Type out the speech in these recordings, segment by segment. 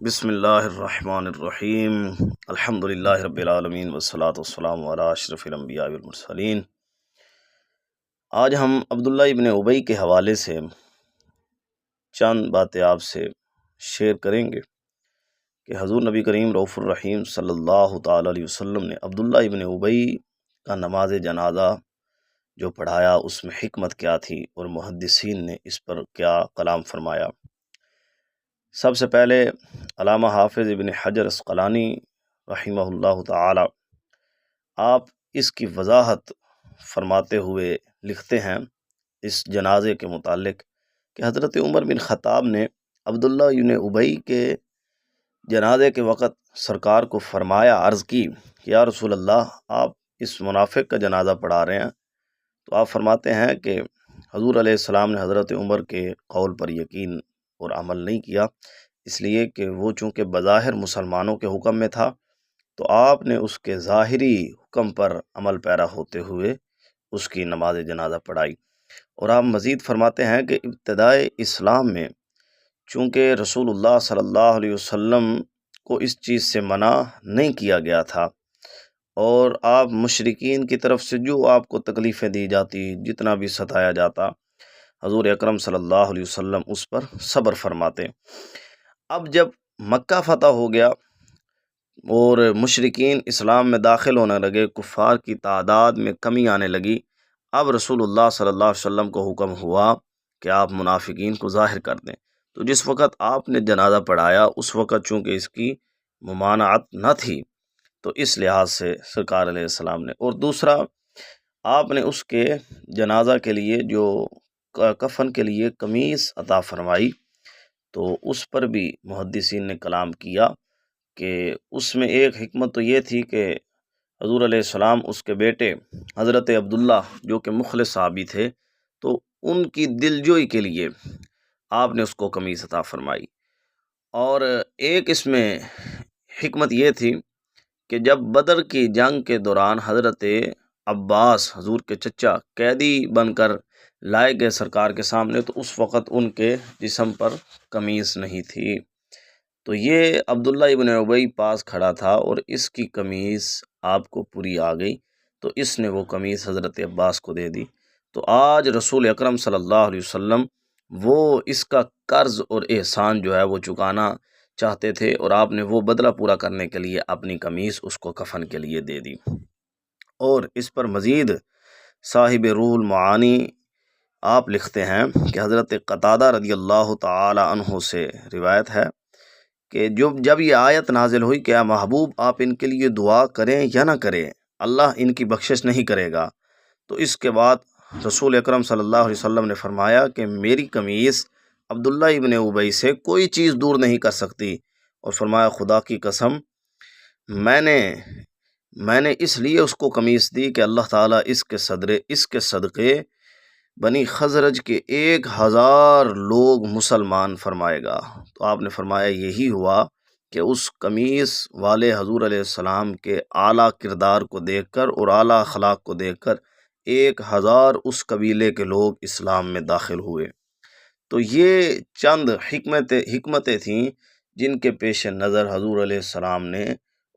بسم اللہ الرحمن الرحیم الحمد للہ رب العالمین والصلاة والسلام علی اشرف الانبیاء والمرسلین۔ آج ہم عبداللہ ابن ابی کے حوالے سے چند باتیں آپ سے شیئر کریں گے کہ حضور نبی کریم رؤوف الرحیم صلی اللہ تعالی علیہ وسلم نے عبداللہ ابن ابی کا نماز جنازہ جو پڑھایا اس میں حکمت کیا تھی اور محدثین نے اس پر کیا کلام فرمایا۔ سب سے پہلے علامہ حافظ ابن حجر عسقلانی رحمہ اللہ تعالی آپ اس کی وضاحت فرماتے ہوئے لکھتے ہیں اس جنازے کے متعلق کہ حضرت عمر بن خطاب نے عبداللہ ابن ابی کے جنازے کے وقت سرکار کو فرمایا، عرض کی کہ یا رسول اللہ، آپ اس منافق کا جنازہ پڑھا رہے ہیں، تو آپ فرماتے ہیں کہ حضور علیہ السلام نے حضرت عمر کے قول پر یقین اور عمل نہیں کیا، اس لیے کہ وہ چونکہ بظاہر مسلمانوں کے حکم میں تھا، تو آپ نے اس کے ظاہری حکم پر عمل پیرا ہوتے ہوئے اس کی نماز جنازہ پڑھائی۔ اور آپ مزید فرماتے ہیں کہ ابتدائے اسلام میں چونکہ رسول اللہ صلی اللہ علیہ وسلم کو اس چیز سے منع نہیں کیا گیا تھا، اور آپ مشرکین کی طرف سے جو آپ کو تکلیفیں دی جاتی، جتنا بھی ستایا جاتا، حضور اکرم صلی اللہ علیہ وسلم اس پر صبر فرماتے۔ اب جب مکہ فتح ہو گیا اور مشرکین اسلام میں داخل ہونے لگے، کفار کی تعداد میں کمی آنے لگی، اب رسول اللہ صلی اللہ علیہ وسلم کو حکم ہوا کہ آپ منافقین کو ظاہر کر دیں۔ تو جس وقت آپ نے جنازہ پڑھایا اس وقت چونکہ اس کی ممانعت نہ تھی، تو اس لحاظ سے سرکار علیہ السلام نے، اور دوسرا آپ نے اس کے جنازہ کے لیے جو کفن کے لیے قمیص عطا فرمائی، تو اس پر بھی محدثین نے کلام کیا کہ اس میں ایک حکمت تو یہ تھی کہ حضور علیہ السلام اس کے بیٹے حضرت عبداللہ جو کہ مخلص صحابی تھے، تو ان کی دلجوئی کے لیے آپ نے اس کو قمیص عطا فرمائی۔ اور ایک اس میں حکمت یہ تھی کہ جب بدر کی جنگ کے دوران حضرت عباس حضور کے چچا قیدی بن کر لائے گئے سرکار کے سامنے، تو اس وقت ان کے جسم پر قمیص نہیں تھی، تو یہ عبداللہ ابن ابی پاس کھڑا تھا اور اس کی قمیص آپ کو پوری آ گئی، تو اس نے وہ قمیص حضرت عباس کو دے دی۔ تو آج رسول اکرم صلی اللہ علیہ وسلم وہ اس کا قرض اور احسان جو ہے وہ چکانا چاہتے تھے، اور آپ نے وہ بدلہ پورا کرنے کے لیے اپنی قمیص اس کو کفن کے لیے دے دی۔ اور اس پر مزید صاحب روح المعانی آپ لکھتے ہیں کہ حضرت قتادہ رضی اللہ تعالی عنہ سے روایت ہے کہ جب یہ آیت نازل ہوئی کہ اے محبوب، آپ ان کے لیے دعا کریں یا نہ کریں، اللہ ان کی بخشش نہیں کرے گا، تو اس کے بعد رسول اکرم صلی اللہ علیہ وسلم نے فرمایا کہ میری قمیص عبداللہ ابن ابی سے کوئی چیز دور نہیں کر سکتی، اور فرمایا خدا کی قسم، میں نے اس لیے اس کو قمیص دی کہ اللہ تعالیٰ اس کے صدقے بنی خزرج کے 1000 لوگ مسلمان فرمائے گا۔ تو آپ نے فرمایا یہی ہوا کہ اس قمیص والے حضور علیہ السلام کے اعلیٰ کردار کو دیکھ کر اور اعلیٰ اخلاق کو دیکھ کر 1000 اس قبیلے کے لوگ اسلام میں داخل ہوئے۔ تو یہ چند حکمتیں تھیں جن کے پیش نظر حضور علیہ السلام نے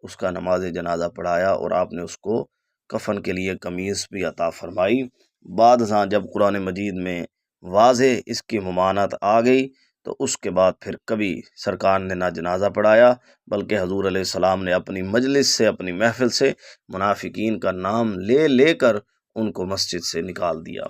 اس کا نماز جنازہ پڑھایا، اور آپ نے اس کو کفن کے لیے قمیص بھی عطا فرمائی۔ بعد ازاں جب قرآن مجید میں واضح اس کی ممانعت آ گئی، تو اس کے بعد پھر کبھی سرکار نے نہ جنازہ پڑھایا، بلکہ حضور علیہ السلام نے اپنی مجلس سے، اپنی محفل سے منافقین کا نام لے کر ان کو مسجد سے نکال دیا۔